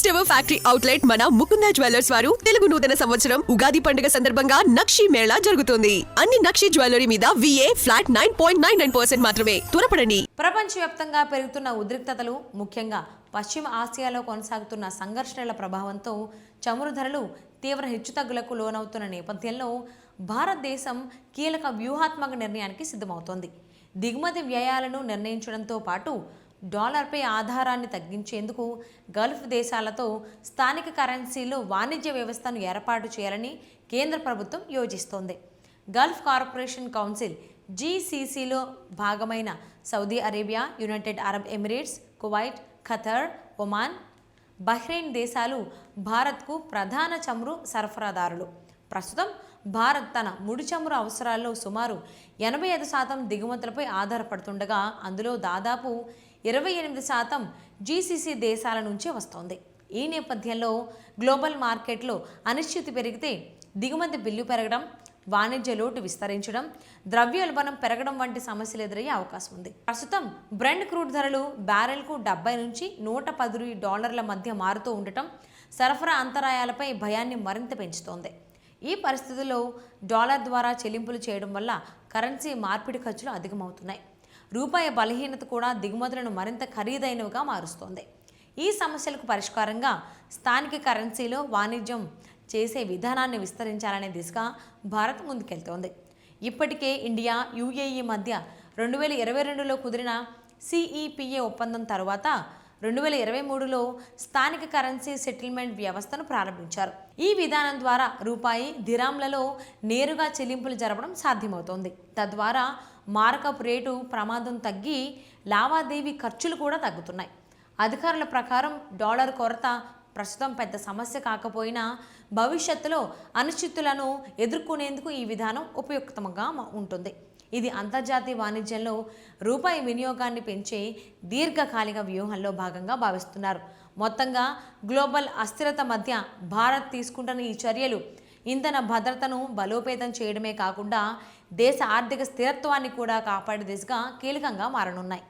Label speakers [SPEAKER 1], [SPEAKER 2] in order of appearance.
[SPEAKER 1] First ever factory outlet మన Mukunda jewellers వారు తెలుగు నూతన సంవత్సరం ఉగాది పండుగ సందర్భంగా నక్షి మేళా జరుగుతుంది. అన్ని నక్షి జ్యువెలరీ మీద VA ఫ్లాట్ 9.99% మాత్రమే. త్వరపడండి.
[SPEAKER 2] ప్రపంచవ్యాప్తంగా పెరుగుతున్న ఉద్రిక్తతలు, ముఖ్యంగా పశ్చిమ ఆసియాలో కొనసాగుతున్న సంఘర్షణల ప్రభావంతో చమురు ధరలు తీవ్ర హెచ్చుతగ్గులకు లోనవుతున్న నేపథ్యంలో భారతదేశం కీలక వ్యూహాత్మక నిర్ణయానికి సిద్ధమవుతోంది. దిగుమతి వ్యయాలను నిర్ణయించడంతో పాటు డాలర్పై ఆధారాన్ని తగ్గించేందుకు గల్ఫ్ దేశాలతో స్థానిక కరెన్సీలో వాణిజ్య వ్యవస్థను ఏర్పాటు చేయాలని కేంద్ర ప్రభుత్వం యోచిస్తోంది. గల్ఫ్ కార్పొరేషన్ కౌన్సిల్ GCCలో భాగమైన Saudi Arabia, United Arab Emirates, Kuwait, Qatar, Oman, Bahrain దేశాలు భారత్కు ప్రధాన చమురు సరఫరాదారులు. ప్రస్తుతం భారత్ తన ముడి చమురు అవసరాల్లో సుమారు 85% దిగుమతులపై ఆధారపడుతుండగా అందులో దాదాపు 28% GCC దేశాల నుంచే వస్తోంది. ఈ నేపథ్యంలో గ్లోబల్ మార్కెట్లో అనిశ్చితి పెరిగితే దిగుమతి బిల్లు పెరగడం, వాణిజ్య లోటు విస్తరించడం, ద్రవ్యోల్బణం పెరగడం వంటి సమస్యలు ఎదురయ్యే అవకాశం ఉంది. ప్రస్తుతం బ్రెంట్ క్రూడ్ ధరలు బ్యారెల్కు $70 నుంచి $110 మధ్య మారుతూ ఉండటం సరఫరా అంతరాయాలపై భయాన్ని మరింత పెంచుతోంది. ఈ పరిస్థితుల్లో డాలర్ ద్వారా చెల్లింపులు చేయడం వల్ల కరెన్సీ మార్పిడి ఖర్చులు అధికమవుతున్నాయి. రూపాయి బలహీనత కూడా దిగుమతులను మరింత ఖరీదైనవిగా మారుస్తోంది. ఈ సమస్యలకు పరిష్కారంగా స్థానిక కరెన్సీలో వాణిజ్యం చేసే విధానాన్ని విస్తరించాలనే దిశగా భారత్ ముందుకెళ్తోంది. ఇప్పటికే ఇండియా, UAE మధ్య 2022లో కుదిరిన CEPA ఒప్పందం తర్వాత 2023లో స్థానిక కరెన్సీ సెటిల్మెంట్ వ్యవస్థను ప్రారంభించారు. ఈ విధానం ద్వారా రూపాయి, దిరాంలలో నేరుగా చెల్లింపులు జరపడం సాధ్యమవుతోంది. తద్వారా మార్కప్ రేటు ప్రమాదం తగ్గి లావాదేవీ ఖర్చులు కూడా తగ్గుతున్నాయి. అధికారుల ప్రకారం డాలర్ కొరత ప్రస్తుతం పెద్ద సమస్య కాకపోయినా భవిష్యత్తులో అనిశ్చితులను ఎదుర్కొనేందుకు ఈ విధానం ఉపయుక్తంగా ఉంటుంది. ఇది అంతర్జాతీయ వాణిజ్యంలో రూపాయి వినియోగాన్ని పెంచే దీర్ఘకాలిక వ్యూహంలో భాగంగా భావిస్తున్నారు. మొత్తంగా గ్లోబల్ అస్థిరత మధ్య భారత్ తీసుకుంటున్న ఈ చర్యలు ఇంధన భద్రతను బలోపేతం చేయడమే కాకుండా దేశ ఆర్థిక స్థిరత్వాన్ని కూడా కాపాడే దిశగా కీలకంగా మారనున్నాయి.